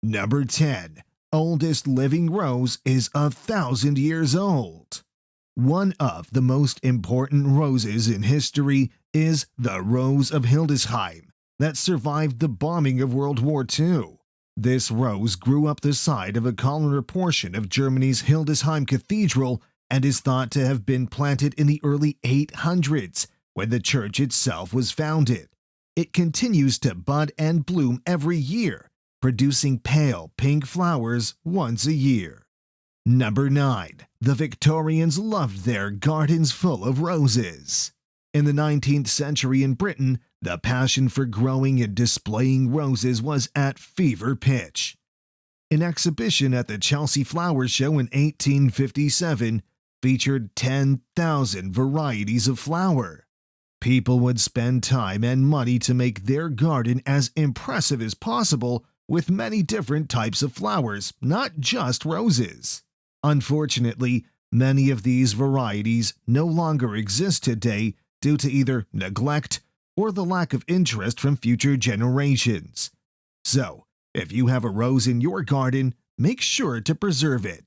Number 10. Oldest living rose is 1,000 years old. One of the most important roses in history is the Rose of Hildesheim that survived the bombing of World War II. This rose grew up the side of a columnar portion of Germany's Hildesheim Cathedral and is thought to have been planted in the early 800s when the church itself was founded. It continues to bud and bloom every year, producing pale pink flowers once a year. Number 9. The Victorians loved their gardens full of roses. In the 19th century in Britain, the passion for growing and displaying roses was at fever pitch. An exhibition at the Chelsea Flower Show in 1857 featured 10,000 varieties of flower. People would spend time and money to make their garden as impressive as possible with many different types of flowers, not just roses. Unfortunately, many of these varieties no longer exist today due to either neglect or the lack of interest from future generations. So, if you have a rose in your garden, make sure to preserve it.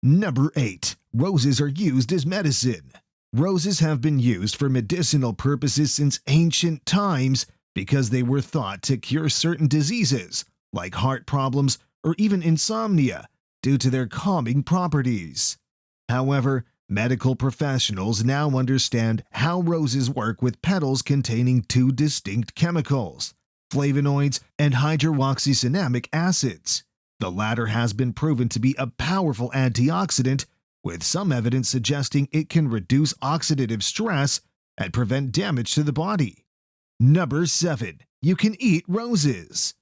Number 8. Roses are used as medicine. Roses have been used for medicinal purposes since ancient times because they were thought to cure certain diseases, like heart problems or even insomnia, due to their calming properties. However, medical professionals now understand how roses work with petals containing two distinct chemicals, flavonoids and hydroxycinnamic acids. The latter has been proven to be a powerful antioxidant, with some evidence suggesting it can reduce oxidative stress and prevent damage to the body. Number 7. You can eat roses.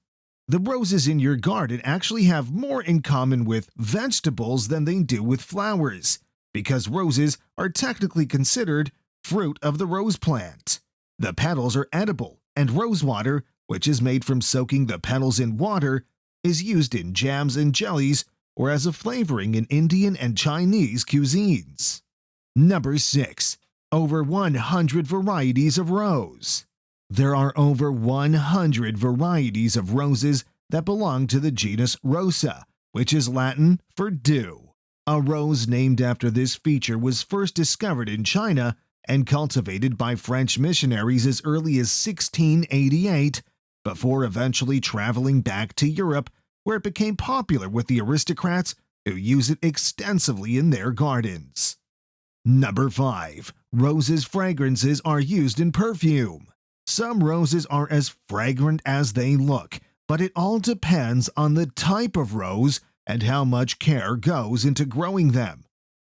The roses in your garden actually have more in common with vegetables than they do with flowers, because roses are technically considered fruit of the rose plant. The petals are edible, and rose water, which is made from soaking the petals in water, is used in jams and jellies or as a flavoring in Indian and Chinese cuisines. Number 6. Over 100 varieties of rose. There are over 100 varieties of roses that belong to the genus Rosa, which is Latin for dew. A rose named after this feature was first discovered in China and cultivated by French missionaries as early as 1688, before eventually traveling back to Europe, where it became popular with the aristocrats who use it extensively in their gardens. Number 5. Roses' fragrances are used in perfume. Some roses are as fragrant as they look, but it all depends on the type of rose and how much care goes into growing them.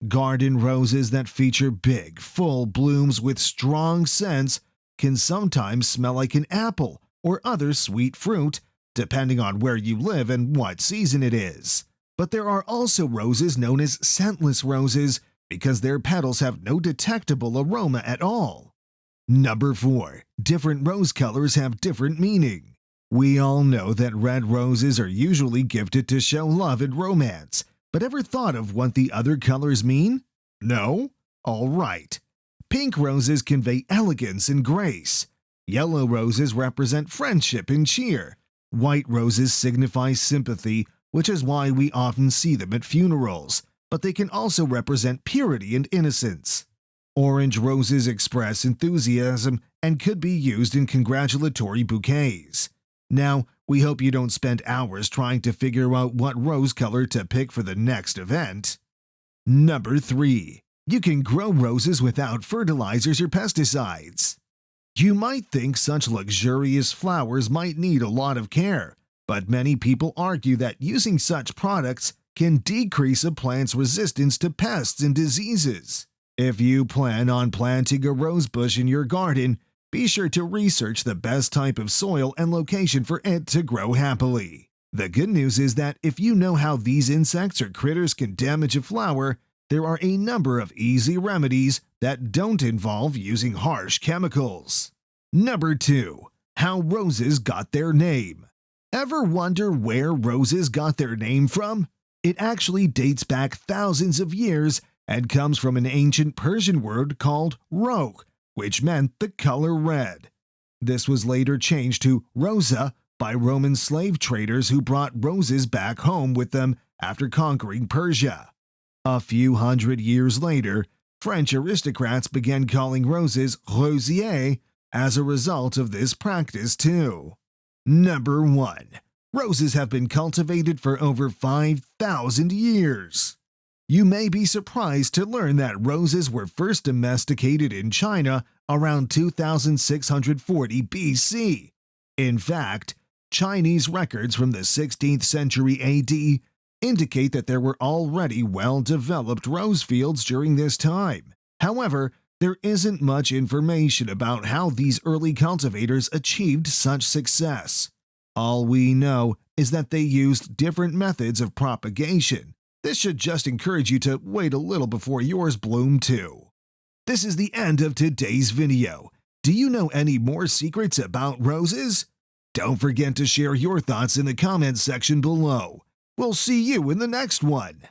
Garden roses that feature big, full blooms with strong scents can sometimes smell like an apple or other sweet fruit, depending on where you live and what season it is. But there are also roses known as scentless roses because their petals have no detectable aroma at all. Number 4. Different rose colors have different meaning. We all know that red roses are usually gifted to show love and romance, but ever thought of what the other colors mean? No? All right. Pink roses convey elegance and grace. Yellow roses represent friendship and cheer. White roses signify sympathy, which is why we often see them at funerals, but they can also represent purity and innocence. Orange roses express enthusiasm and could be used in congratulatory bouquets. Now, we hope you don't spend hours trying to figure out what rose color to pick for the next event. Number 3. You can grow roses without fertilizers or pesticides. You might think such luxurious flowers might need a lot of care, but many people argue that using such products can decrease a plant's resistance to pests and diseases. If you plan on planting a rose bush in your garden, be sure to research the best type of soil and location for it to grow happily. The good news is that if you know how these insects or critters can damage a flower, there are a number of easy remedies that don't involve using harsh chemicals. Number 2. How roses got their name. Ever wonder where roses got their name from? It actually dates back thousands of years and comes from an ancient Persian word called rokh, which meant the color red. This was later changed to rosa by Roman slave traders who brought roses back home with them after conquering Persia. A few hundred years later, French aristocrats began calling roses rosiers as a result of this practice too. Number 1. Roses have been cultivated for over 5,000 years. You may be surprised to learn that roses were first domesticated in China around 2640 BC. In fact, Chinese records from the 16th century AD indicate that there were already well-developed rose fields during this time. However, there isn't much information about how these early cultivators achieved such success. All we know is that they used different methods of propagation. This should just encourage you to wait a little before yours bloom too. This is the end of today's video. Do you know any more secrets about roses? Don't forget to share your thoughts in the comments section below. We'll see you in the next one.